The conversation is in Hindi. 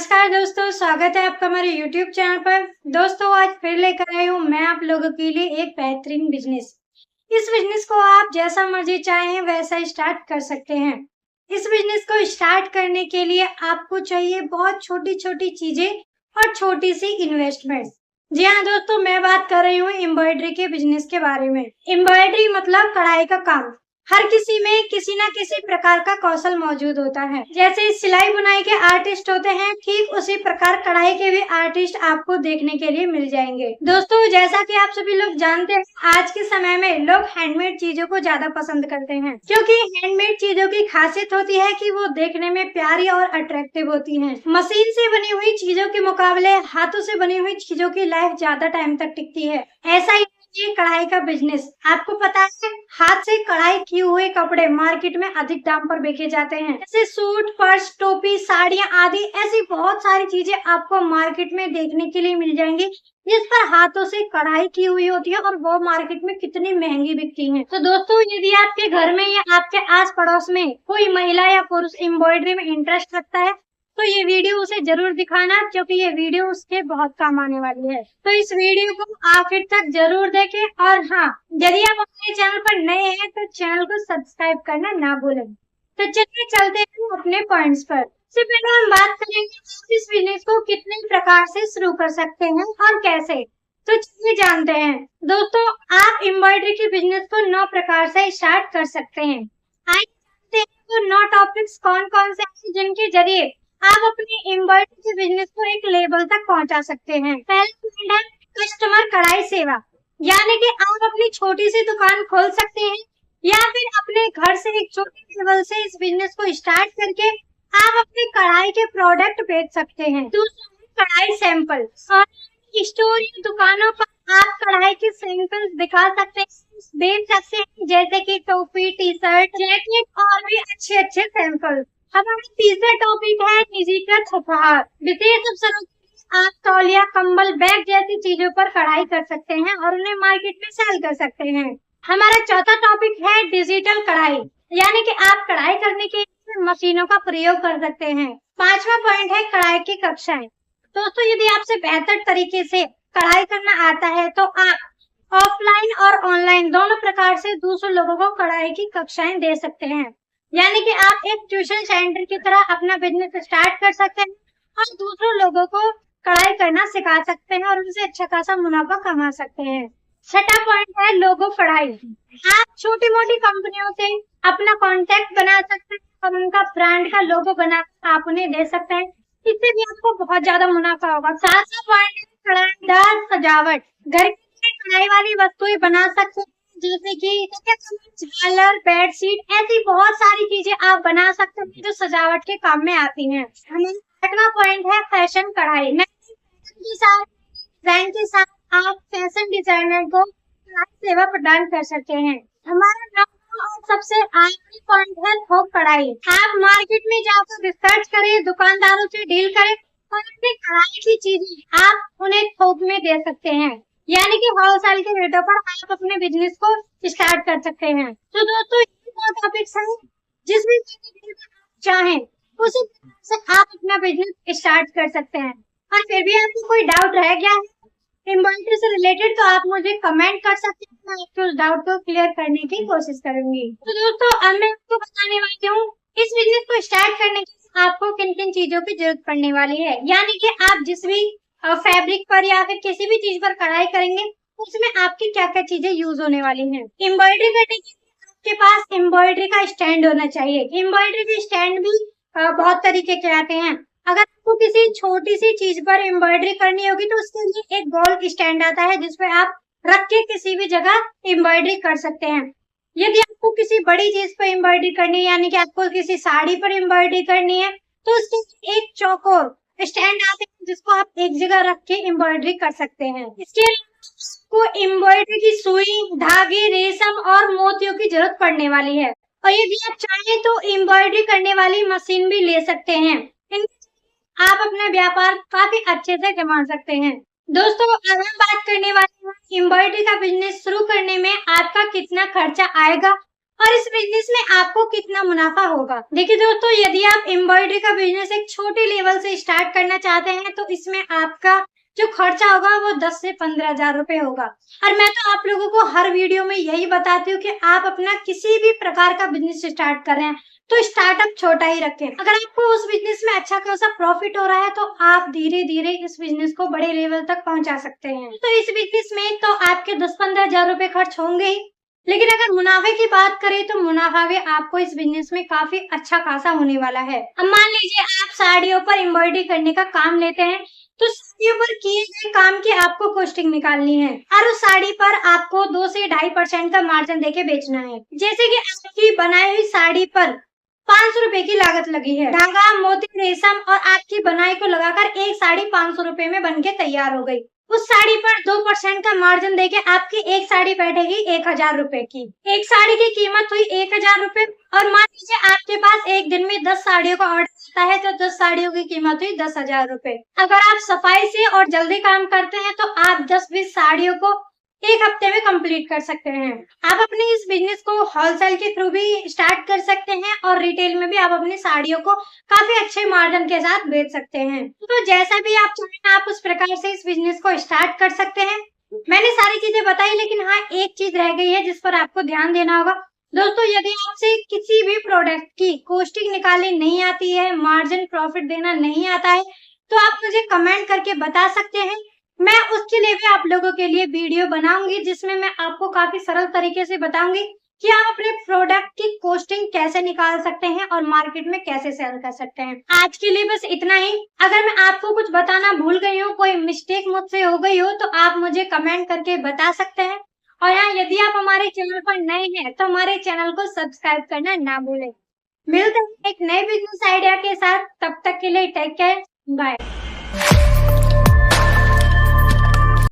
नमस्कार दोस्तों, स्वागत है आपका हमारे YouTube चैनल पर। दोस्तों आज फिर लेकर आई हूँ मैं आप लोगों के लिए एक बेहतरीन बिजनेस। इस बिजनेस को आप जैसा मर्जी चाहें वैसा स्टार्ट कर सकते हैं। इस बिजनेस को स्टार्ट करने के लिए आपको चाहिए बहुत छोटी छोटी चीजें और छोटी सी इन्वेस्टमेंट। जी हाँ दोस्तों, मैं बात कर रही हूँ एम्ब्रॉयडरी के बिजनेस के बारे में। एम्ब्रॉयडरी मतलब कढ़ाई का काम। हर किसी में किसी न किसी प्रकार का कौशल मौजूद होता है। जैसे सिलाई बुनाई के आर्टिस्ट होते हैं, ठीक उसी प्रकार कढ़ाई के भी आर्टिस्ट आपको देखने के लिए मिल जाएंगे। दोस्तों जैसा कि आप सभी लोग जानते हैं, आज के समय में लोग हैंडमेड चीजों को ज्यादा पसंद करते हैं, क्योंकि हैंडमेड चीजों की खासियत होती है कि वो देखने में प्यारी और अट्रैक्टिव होती हैं। मशीन से बनी हुई चीजों के मुकाबले हाथों से बनी हुई चीजों की लाइफ ज्यादा टाइम तक टिकती है। ऐसा ही ये कढ़ाई का बिजनेस। आपको पता है, हाथ से कढ़ाई किए हुए कपड़े मार्केट में अधिक दाम पर बेचे जाते हैं। जैसे सूट, पर्स, टोपी, साड़ियाँ आदि ऐसी बहुत सारी चीजें आपको मार्केट में देखने के लिए मिल जाएंगी, जिस पर हाथों से कढ़ाई की हुई होती है और वो मार्केट में कितनी महंगी बिकती हैं। तो दोस्तों यदि आपके घर में या आपके आस पड़ोस में कोई महिला या पुरुष एम्ब्रॉयडरी में इंटरेस्ट रखता है तो ये वीडियो उसे जरूर दिखाना, क्योंकि ये वीडियो उसके बहुत काम आने वाली है। तो इस वीडियो को आखिर तक जरूर देखें। और हाँ, यदि आप हमारे चैनल पर नए हैं तो चैनल को सब्सक्राइब करना ना भूलें। तो चलिए चलते हैं अपने पॉइंट्स पर। सबसे पहले हम बात करेंगे इस बिजनेस को कितने प्रकार से शुरू कर सकते हैं और कैसे। तो चलिए जानते हैं। दोस्तों आप एम्ब्रॉयडरी के बिजनेस को 9 प्रकार से स्टार्ट कर सकते हैं। आइए जानते हैं तो 9 टॉपिक्स कौन कौन से हैं जिनके जरिए आप अपने एम्ब्रॉयडरी के बिजनेस को एक लेवल तक पहुंचा सकते हैं। पहला पॉइंट है कस्टमर कढ़ाई सेवा, यानी कि आप अपनी छोटी सी दुकान खोल सकते हैं या फिर अपने घर से एक छोटे लेवल से इस बिजनेस को स्टार्ट करके आप अपने कढ़ाई के प्रोडक्ट बेच सकते हैं। दूसरा है कढ़ाई सैंपल। स्टोर या दुकानों पर आप कढ़ाई के सैंपल दिखा सकते हैं, बेच सकते हैं, जैसे कि टोपी, टी शर्ट, जैकेट और भी अच्छे अच्छे सैंपल। हमारा तीसरा टॉपिक है निजीकृत उपहार। विशेष अवसरों पर आप तौलिया, कंबल, बैग जैसी चीजों पर कढ़ाई कर सकते हैं और उन्हें मार्केट में सेल कर सकते हैं। हमारा चौथा टॉपिक है डिजिटल कढ़ाई, यानी कि आप कढ़ाई करने के लिए मशीनों का प्रयोग कर सकते हैं। पांचवा पॉइंट है कढ़ाई की कक्षाएं। दोस्तों यदि आपसे बेहतर तरीके से कढ़ाई करना आता है तो आप ऑफलाइन और ऑनलाइन दोनों प्रकार से दूसरे लोगों को कढ़ाई की कक्षाएं दे सकते हैं, यानी कि आप एक ट्यूशन सेंटर की तरह अपना बिजनेस स्टार्ट कर सकते हैं और दूसरों लोगों को कढ़ाई करना सिखा सकते हैं और उनसे अच्छा खासा मुनाफा कमा सकते हैं। छठा पॉइंट है लोगो कढ़ाई। आप छोटी मोटी कंपनियों से अपना कॉन्टेक्ट बना सकते हैं और उनका ब्रांड का लोगो बनाकर आप उन्हें दे सकते हैं, इससे भी आपको बहुत ज्यादा मुनाफा होगा। सातवां पॉइंट है कढ़ाईदार सजावट। घर की कढ़ाई वाली वस्तुएं बना सकते हैं, जैसे कि झालर, बेडशीट, ऐसी बहुत सारी चीजें आप बना सकते हैं जो सजावट के काम में आती हैं। आठवां पॉइंट है फैशन कढ़ाई। डिजाइन के साथ आप फैशन डिजाइनर को कढ़ाई सेवा प्रदान कर सकते हैं। हमारा नौवां और सबसे आखिरी पॉइंट है थोक कढ़ाई। आप मार्केट में जाकर रिसर्च करें, दुकानदारों से डील करें और अपनी कढ़ाई की चीजें आप उन्हें थोक में दे सकते हैं, यानी कि होलसेल के रेटों पर आप अपने बिजनेस को स्टार्ट कर सकते हैं। तो दोस्तों ये 2 टॉपिक्स हैं, जिसमें चाहें उसी से आप अपना बिजनेस स्टार्ट कर सकते हैं। और फिर भी आपको कोई डाउट रह गया है एम्ब्रॉयडरी से रिलेटेड तो आप मुझे कमेंट कर सकते हैं, मैं आपके उस डाउट को क्लियर करने की कोशिश करूंगी। तो दोस्तों अब मैं आपको बताने वाली हूँ इस बिजनेस को स्टार्ट करने के लिए आपको किन किन चीजों की जरूरत पड़ने वाली है, यानी कि आप जिस भी फैब्रिक पर या फिर किसी भी चीज पर कढ़ाई करेंगे उसमें आपकी क्या क्या चीजें यूज होने वाली हैं। एम्ब्रॉयडरी करने के लिए आपके पास एम्ब्रॉयडरी का स्टैंड होना चाहिए। एम्ब्रॉयडरी के स्टैंड भी बहुत तरीके के आते हैं। अगर आपको किसी छोटी सी चीज पर एम्ब्रॉयडरी करनी होगी तो उसके लिए एक गोल स्टैंड आता है जिसपे आप रख के किसी भी जगह एम्ब्रॉयडरी कर सकते हैं। यदि आपको किसी बड़ी चीज पर एम्ब्रॉयडरी करनी है, यानी कि आपको किसी साड़ी पर एम्ब्रॉयडरी करनी है, तो उसके लिए एक चौकोर स्टैंड आते हैं जिसको आप एक जगह रख के एम्ब्रॉयडरी कर सकते हैं। इसके आपको एम्ब्रॉयडरी की सुई, धागे, रेशम और मोतियों की जरूरत पड़ने वाली है। और यदि आप चाहें तो एम्ब्रॉयडरी करने वाली मशीन भी ले सकते हैं। आप अपना व्यापार काफी अच्छे से कमा सकते हैं। दोस्तों अब हम बात करने वाले हैं एम्ब्रॉयडरी का बिजनेस शुरू करने में आपका कितना खर्चा आएगा और इस बिजनेस में आपको कितना मुनाफा होगा। देखिए दोस्तों, यदि आप एम्ब्रॉयडरी का बिजनेस एक छोटे लेवल से स्टार्ट करना चाहते हैं तो इसमें आपका जो खर्चा होगा वो 10 से 15,000 रुपए होगा। और मैं तो आप लोगों को हर वीडियो में यही बताती हूँ कि आप अपना किसी भी प्रकार का बिजनेस स्टार्ट कर रहे हैं तो स्टार्टअप छोटा ही रखें। अगर आपको उस बिजनेस में अच्छा खासा प्रॉफिट हो रहा है तो आप धीरे धीरे इस बिजनेस को बड़े लेवल तक पहुंचा सकते हैं। तो इस बिजनेस में तो आपके 10-15,000 रुपए खर्च होंगे ही, लेकिन अगर मुनाफे की बात करें तो मुनाफा भी आपको इस बिजनेस में काफी अच्छा खासा होने वाला है। अब मान लीजिए आप साड़ियों पर एम्ब्रॉयडरी करने का काम लेते हैं तो साड़ियों पर किए गए काम की आपको कॉस्टिंग निकालनी है और उस साड़ी पर आपको 2 से 2.5% का मार्जिन देके बेचना है। जैसे कि आपकी बनाई हुई साड़ी पर 500 रुपए की लागत लगी है, धागा, मोती, रेशम और आपकी बनाई को लगाकर एक साड़ी 500 रुपए में बनके तैयार हो गई। उस साड़ी पर 2% का मार्जिन देके आपकी एक साड़ी बैठेगी 1,000 रुपए की। एक साड़ी की कीमत हुई 1,000 रुपए और मान लीजिए आपके पास एक दिन में 10 साड़ियों का ऑर्डर आता है तो 10 साड़ियों की कीमत हुई 10,000 रुपए। अगर आप सफाई से और जल्दी काम करते हैं तो आप 10-20 साड़ियों को एक हफ्ते में कंप्लीट कर सकते हैं। आप अपने इस बिजनेस को होलसेल के थ्रू भी स्टार्ट कर सकते हैं और रिटेल में भी आप अपनी साड़ियों को काफी अच्छे मार्जिन के साथ बेच सकते हैं। तो जैसा भी आप चाहें आप उस प्रकार से इस बिजनेस को स्टार्ट कर सकते हैं। मैंने सारी चीजें बताई, लेकिन हाँ, एक चीज रह गई है जिस पर आपको ध्यान देना होगा। दोस्तों, यदि आपसे किसी भी प्रोडक्ट की कॉस्टिंग निकालनी नहीं आती है, मार्जिन प्रॉफिट देना नहीं आता है, तो आप मुझे कमेंट करके बता सकते हैं। मैं उसके लिए भी आप लोगों के लिए वीडियो बनाऊंगी जिसमें मैं आपको काफी सरल तरीके से बताऊंगी कि आप अपने प्रोडक्ट की कॉस्टिंग कैसे निकाल सकते हैं और मार्केट में कैसे सेल कर सकते हैं। आज के लिए बस इतना ही। अगर मैं आपको कुछ बताना भूल गई हूँ, कोई मिस्टेक मुझसे हो गई हो, तो आप मुझे कमेंट करके बता सकते हैं। और यहाँ यदि आप हमारे चैनल पर नए हैं तो हमारे चैनल को सब्सक्राइब करना ना भूलें। मिलते हैं एक नए बिजनेस आइडिया के साथ, तब तक के लिए टेक केयर, बाय।